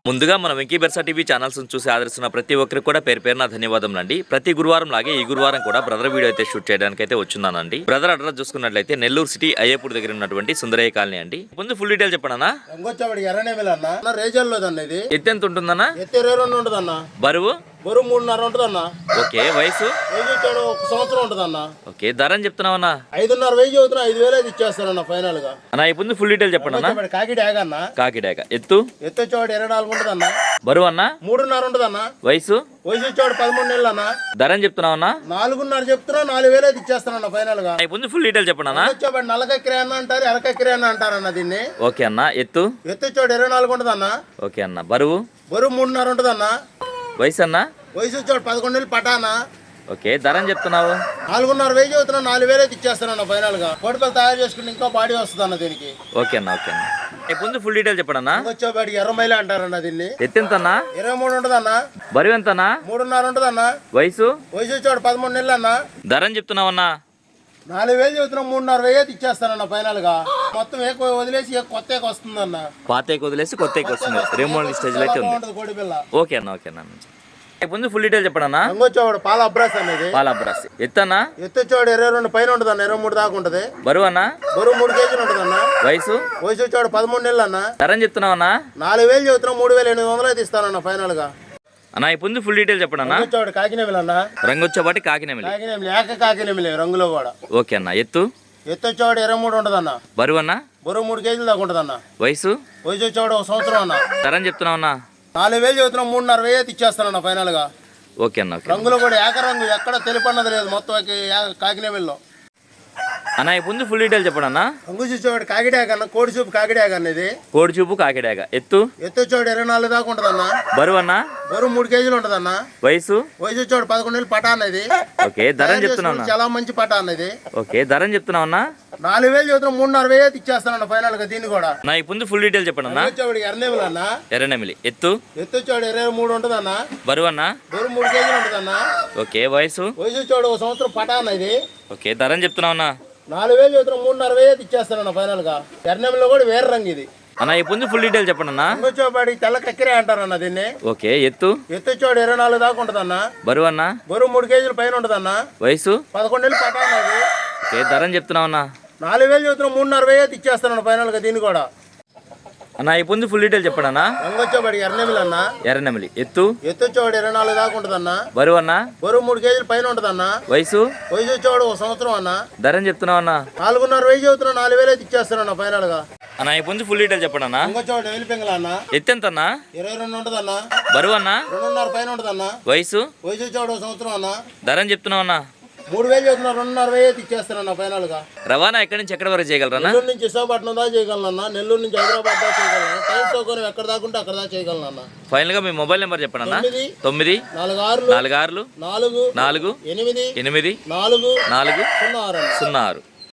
ముందుగా మన Venky బెర్సా TV channels చూసి ఆదరిస్తున్న ప్రతి ఒక్కరికి కూడా పేరు పేరున ధన్యవాదములు అండి. ప్రతి గురువారం లాగే ఈ గురువారం కూడా బ్రదర్ వీడియో అయితే షూట్ చేయడానికి అయితే వచ్చున్నానండి. బ్రదర్ అడ్రస్ చూసుకున్నట్లయితే నెల్లూరు సిటీ అయ్యపూర్ దగ్గర ఉన్నటువంటి సుందరయ్య కాలనీ అండి. ముందు ఫుల్ డీటెయిల్ చెప్పండి. ఎత్తు ఎంత ఉంటుందన్నా? బరువు 3.5 ఉంటుందన్న. ఓకే. వయసు 1 సంవత్సరం ఉంటుందన్న. ఓకే. ధర అని చెప్తున్నావన్నా? 5,500 చదువుతున్నా. 5,000 అయితే ఇచ్చేస్తానన్న ఫైనల్ గా. అన్న ఇప్పుడు ఫుల్ డీటెయిల్ చెప్పండి అన్న. కాకిడాగ అన్న. కాకిడాగ. ఎత్తు వచ్చేవాడు 24 ఉంటుందన్న. బరువు అన్న? 3.5 ఉంటుందన్న. వయసు వచ్చేవాడు 13 నెలలు అన్న. ధర అని చెప్తున్నావన్నా? 4.5 చెప్తున్నా. 4,000 అయితే ఇచ్చేస్తానన్న ఫైనల్ గా. ఇప్పుడు ఫుల్ డీటెయిల్ చెప్పండి అన్న. వచ్చేవాడు నల్లకక్కిరే అన్న అంటారు, ఎరకక్కిరే అన్న అంటారన్న దీన్ని. ఓకే అన్న. ఎత్తు వచ్చేవాడు 24 ఉంటుందన్న. ఓకే అన్న. బరువు 3.5 ఉంటుందన్న. వయసు అన్న? వయసు వచ్చాడు 11 నెలలు పటానా. ఓకే. ధర అని చెప్తున్నావు? 4.5 చదువుతున్నా. 4,000 అయితే ఇచ్చేస్తానన్న ఫైనల్ గా. కోడిపల్లి తయారు చేసుకుంటే ఇంకా బాడీ వస్తుంది అన్న దీనికి. ఓకే అన్న. ఓకే అన్న. ఇప్పుడు ఫుల్ డీటెయిల్ చెప్పండి అన్న. వచ్చేవాడికి 20 మైలు అంటారన్న దీన్ని. ఎత్తు ఎంత అన్న? 23 ఉంటుందన్న. బరువు ఎంత అన్న? 3.5 ఉంటుందన్న. వయసు వచ్చేవాడు 13 నెలలు అన్న. ధర అని చెప్తున్నావన్నా? 4,000 చదువుతున్నా. 3.5 అయితే ఇచ్చేస్తానన్న ఫైనల్ గా. మొత్తం వదిలేసి కొత్త వస్తుందన్న. పాత వదిలేసి కొత్త వస్తుంది. రిమోడల్ స్టేజ్ లో అయితే ఉంది. కోడిపిల్ల. ఓకే అన్న. ఓకే అన్న. ముందు ఫుల్ డీటెయిల్ చెప్పండి అన్న. వచ్చేవాడు పాల అబ్రాస్ అనేది. పాల అబ్రాస్. ఎత్తన్నా? వచ్చేవాడు 22 పైన ఉంటుందన్న. 23 దాకా ఉంటది. బరువు అన్న? బరువు 3 కేజీలు ఉంటుందన్న. వయసు వచ్చేవాడు 13 నెలలు అన్న. ధర అని చెప్తున్నావన్నా? 4,000 చదువుతున్నా. 3,800 అయితే ఇస్తానన్న ఫైనల్ గా. అన్న ఇప్పుడు ఫుల్ డీటెయిల్ చెప్పండి అన్న. వచ్చేవాడు కాకినేమిలి అన్న. రంగు వచ్చేపాటి కాకినేమిలి. కాకినేమిలి రంగులో కూడా. ఓకే అన్న. ఎత్తు వచ్చేవాడు 23 ఉంటదన్న. బరువు అన్న? బరువు 3 కేజీలు దాకా ఉంటదన్న. వయసు వచ్చేవాడు 1 సంవత్సరం అన్న. ధర అని చెప్తున్నావన్నా? 4,000 చదువుతున్నా. 3.5 అయితే ఇచ్చేస్తానన్న ఫైనల్ గా. ఓకే అన్న. రంగులో కూడా ఏకరంగు, ఎక్కడ తెలుపన్నది లేదు మొత్తం కాకినేమిల్లో. అన్న ఇప్పుడు ఫుల్ డీటెయిల్ చెప్పండి అన్న. రంగు చూసేవాడు కాకిడాగ అన్న. కోడి చూపు కాకిడాగ అనేది. కోడి చూపు కాకిడాగ. ఎత్తు వచ్చేవాడు 24 దాకా ఉంటదన్న. బరువు అన్న? బరువు 3 కేజీలు ఉంటదన్న. వయసు వచ్చేవాడు 11 నెలలు పటా అనేది. ఓకే. ధర అని చెప్తున్నావు? చాలా మంచి పటా అనేది. ఓకే. ధర అని చెప్తున్నావు అన్న? 4,000 చదువుతున్నా. 3.5 అయితే ఇచ్చేస్తానన్న ఫైనల్ గా దీన్ని కూడా. నా ఇప్పుడు ఫుల్ డీటెయిల్ చెప్పండి అన్న. వచ్చేవాడు ఎర్రనేమిలి అన్న. ఎర్రనెమిలి. ఎత్తు వచ్చేవాడు 23 ఉంటదన్న. బరువు అన్న? బరువు 3 కేజీలు ఉంటదన్న. ఓకే. వయసు వచ్చేవాడు 1 సంవత్సరం పటా అనేది. ఓకే. ధర అని చెప్తున్నావు అన్న? 4,000 చదువుతున్నా. 3.5 అయితే ఇచ్చేస్తానన్న ఫైనల్ గా. ఎర్రనేమిలో కూడా వేరే రంగు ఇది అన్న. ఇప్పుడు ఫుల్ డీటెయిల్ చెప్పండి అన్న. వచ్చేవాడికి తెల్ల కక్కిరే అంటారన్న దీన్ని. ఓకే. ఎత్తు వచ్చేవాడు 24 దాకా ఉంటదన్న. బరువు అన్న? బరువు 3 కేజీల పైన ఉంటదన్న. వయసు 11 నెలలు పటా అనేది. ఓకే. ధర అని చెప్తున్నావు అన్న? 4,000 చదువుతున్నా. 3.5 అయితే ఇచ్చేస్తానన్న ఫైనల్ గా దీన్ని కూడా. అన్న ఇప్పుడు ఫుల్ డీటెయిల్ చెప్పండి అన్న. వచ్చేవాడికి ఎర్రనేమిలి అన్న. ఎర్రనెమిలి. ఎత్తు వచ్చేవాడు 24 దాకా ఉంటదన్న. బరువు అన్న? బరువు 3 కేజీల పైన ఉంటదన్న. వయసు వచ్చేవాడు 1 సంవత్సరం అన్న. ధర అని చెప్తున్నావు అన్న? 4.5 చదువుతున్నా. 4,000 అయితే ఇచ్చేస్తానన్న ఫైనల్ గా. అన్న ఇప్పుడు ఫుల్ డీటెయిల్ చెప్పండి అన్న. వచ్చేవాడు ఎలిపింగల అన్న. ఎత్తు ఎంత అన్న? 22 ఉంటదన్న. బరువు అన్న? 2.5 పైన ఉంటదన్న. వయసు వచ్చేవాడు 1 సంవత్సరం అన్న. ధర అని చెప్తున్నావు అన్న? 3,000 చదువుతున్నా. 2.5 అయితే ఇచ్చేస్తానన్న ఫైనల్ గా. రవాణా ఎక్కడి నుంచి ఎక్కడి వరకు చేయగలరా? నెల్లూరు నుంచి విశాఖపట్నం దాకా చేయగలనన్న. నెల్లూరు నుంచి హైదరాబాద్ దాకా చేయగలను. టైం సౌకర్యం ఎక్కడ దాకుంటే అక్కడ దాకా చేయగలనన్న. ఫైనల్ గా మీ మొబైల్ నెంబర్ చెప్పండి అన్న. 9 9 46 46 4 4 8 8 4 4 06 06